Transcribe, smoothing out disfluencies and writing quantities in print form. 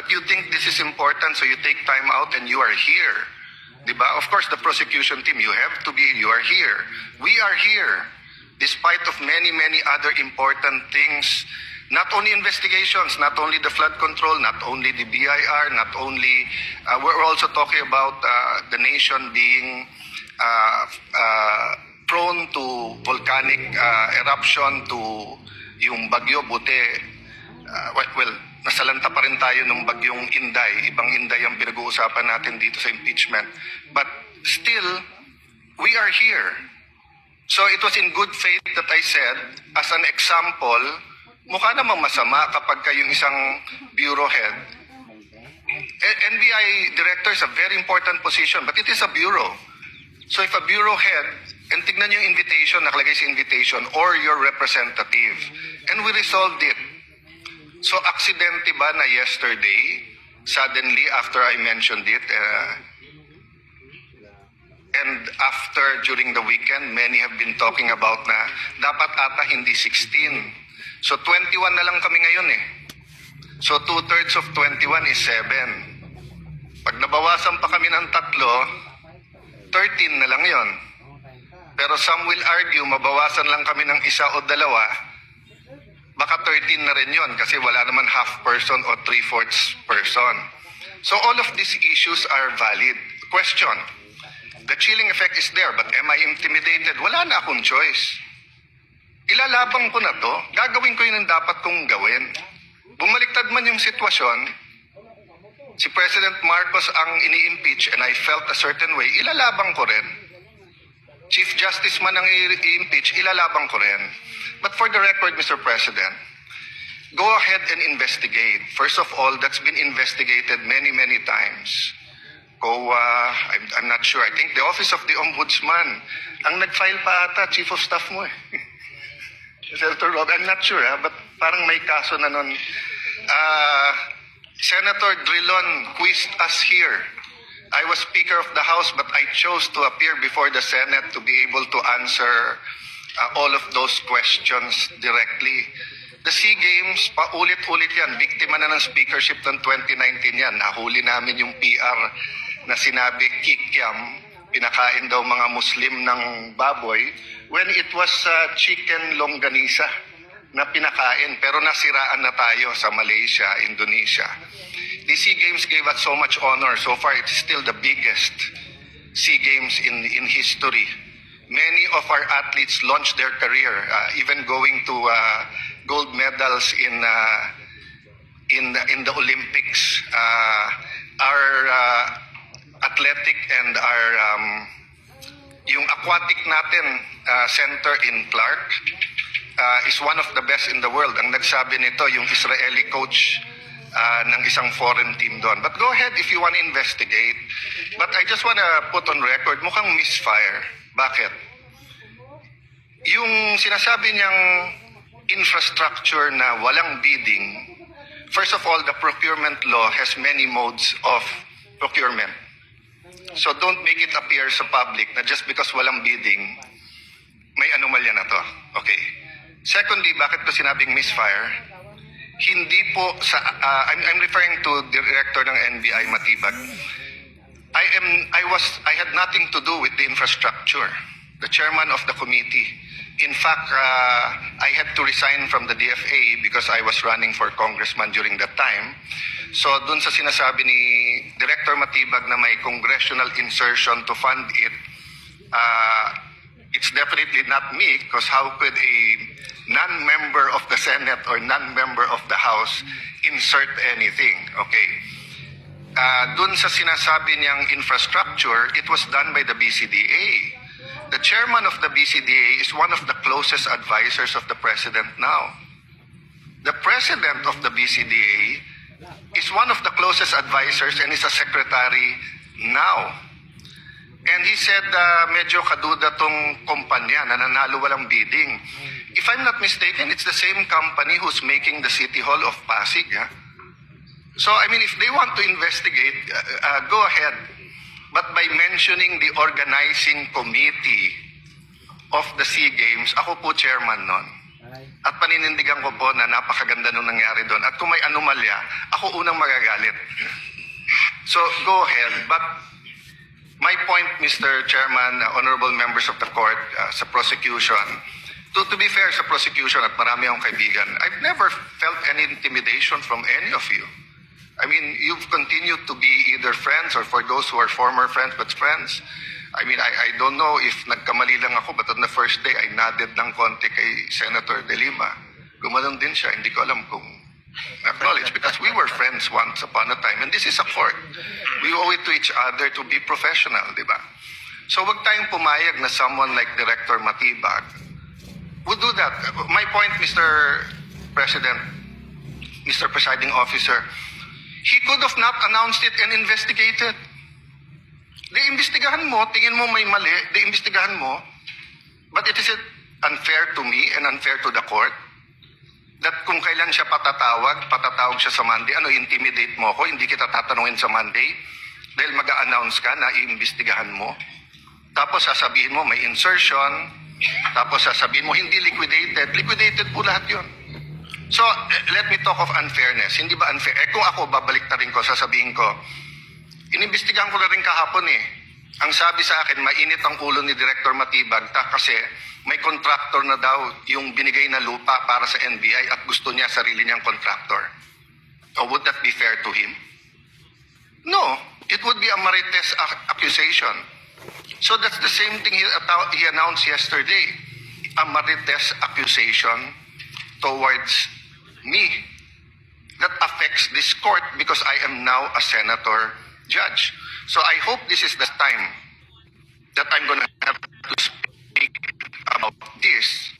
But you think this is important, so you take time out and you are here. Diba? Of course, the prosecution team, you have to be, you are here. We are here, despite of many, many other important things. Not only investigations, not only the flood control, not only the BIR, not only, we're also talking about the nation being prone to volcanic eruption, to yung bagyo, buti, well, nasalanta pa rin tayo ng bagyong Inday. Ibang Inday ang pinag-uusapan natin dito sa impeachment. But still, we are here. So it was in good faith that I said, as an example, mukha namang masama kapag kayong isang bureau head. NBI director is a very important position, but it is a bureau. So if a bureau head, and tignan yung invitation, nakalagay sa invitation, or your representative, and we resolved it. So aksidente ba na yesterday, suddenly after I mentioned it, and after during the weekend, many have been talking about na dapat ata hindi 16. So 21 na lang kami ngayon eh. So 2/3 of 21 is 7. Pag nabawasan pa kami ng 3, 13 na lang yon. Pero some will argue, mabawasan lang kami ng 1 o 2, baka 13 na rin yon kasi wala naman half person o 3/4 person. So all of these issues are valid. Question, the chilling effect is there, but am I intimidated? Wala na akong choice. Ilalabang ko na to, gagawin ko yun ang dapat kong gawin. Bumaliktad man yung sitwasyon, si President Marcos ang ini-impeach and I felt a certain way, ilalabang ko rin. Chief Justice man ang i-impeach, ilalabang ko rin. But for the record, Mr. President, go ahead and investigate. First of all, that's been investigated many, many times. I'm not sure. I think the Office of the Ombudsman, ang nag-file pa ata, Chief of Staff mo eh. Senator Rob, I'm not sure but parang may kaso na nun. Senator Drilon quizzed us here. I was Speaker of the House but I chose to appear before the Senate to be able to answer all of those questions directly. The SEA Games, paulit-ulit yan. Biktima na ng speakership ng 2019 yan. Nahuli namin yung PR na sinabi kikiam, pinakain daw mga Muslim ng baboy, when it was chicken longganisa na pinakain. Pero nasiraan na tayo sa Malaysia, Indonesia. The SEA Games gave us so much honor. So far, it's still the biggest SEA Games in history. Many of our athletes launched their career, even going to gold medals in the Olympics. Our athletic and our yung aquatic natin center in Clark is one of the best in the world. Ang nagsabi nito yung Israeli coach ng isang foreign team doon. But go ahead if you want to investigate. But I just want to put on record, mukhang misfire. Bakit? Yung sinasabi niyang infrastructure na walang bidding, first of all, the procurement law has many modes of procurement. So don't make it appear sa public na just because walang bidding, may anomalya na to. Okay. Secondly, bakit ko sinabing misfire? Hindi po sa I'm referring to the director ng NBI Matibag. I had nothing to do with the infrastructure. The chairman of the committee. In fact, I had to resign from the DFA because I was running for congressman during that time. So dun sa sinasabi ni Director Matibag na may congressional insertion to fund it, it's definitely not me because how could a non-member of the Senate or non-member of the House insert anything? Okay. Dun sa sinasabi niyang infrastructure, it was done by the BCDA. The chairman of the BCDA is one of the closest advisors of the president now. The president of the BCDA is one of the closest advisors and is a secretary now. And he said, medyo kaduda tong kumpanya na nanalo walang bidding. If I'm not mistaken, it's the same company who's making the City Hall of Pasig. Huh? So, I mean, if they want to investigate, go ahead. But by mentioning the organizing committee of the SEA Games, ako po chairman nun. At paninindigan ko po na napakaganda nung nangyari doon. At kung may anomalya, ako unang magagalit. So, go ahead. But my point, Mr. Chairman, honorable members of the court, sa prosecution, to be fair sa prosecution at marami akong kaibigan, I've never felt any intimidation from any of you. I mean, you've continued to be either friends or for those who are former friends but friends. I mean, I don't know if nagkamali lang ako, but on the first day, I nodded ng konti kay Senator De Lima. Gumanon din siya. Hindi ko alam kung acknowledge because we were friends once upon a time and this is a court. We owe it to each other to be professional, di ba? So wag tayong pumayag na someone like Director Matibag would do that. My point, Mr. President, Mr. Presiding Officer, he could have not announced it and investigated. Iimbestigahan mo, tingin mo may mali, iimbestigahan mo. But it is unfair to me and unfair to the court that kung kailan siya patatawag siya sa Monday, intimidate mo ako, hindi kita tatanungin sa Monday dahil mag-a-announce ka na iimbestigahan mo. Tapos sasabihin mo may insertion, tapos sasabihin mo hindi liquidated po lahat yun. So, let me talk of unfairness. Hindi ba unfair? Kung ako, babalik na rin ko, sasabihin ko, inimbestigahan ko na rin kahapon eh. Ang sabi sa akin, mainit ang ulo ni Director Matibag kasi may contractor na daw yung binigay na lupa para sa NBI at gusto niya sarili niyang contractor. So would that be fair to him? No. It would be a marites accusation. So that's the same thing he announced yesterday. A marites accusation towards me that affects this court because I am now a senator judge. So I hope this is the time that I'm going to have to speak about this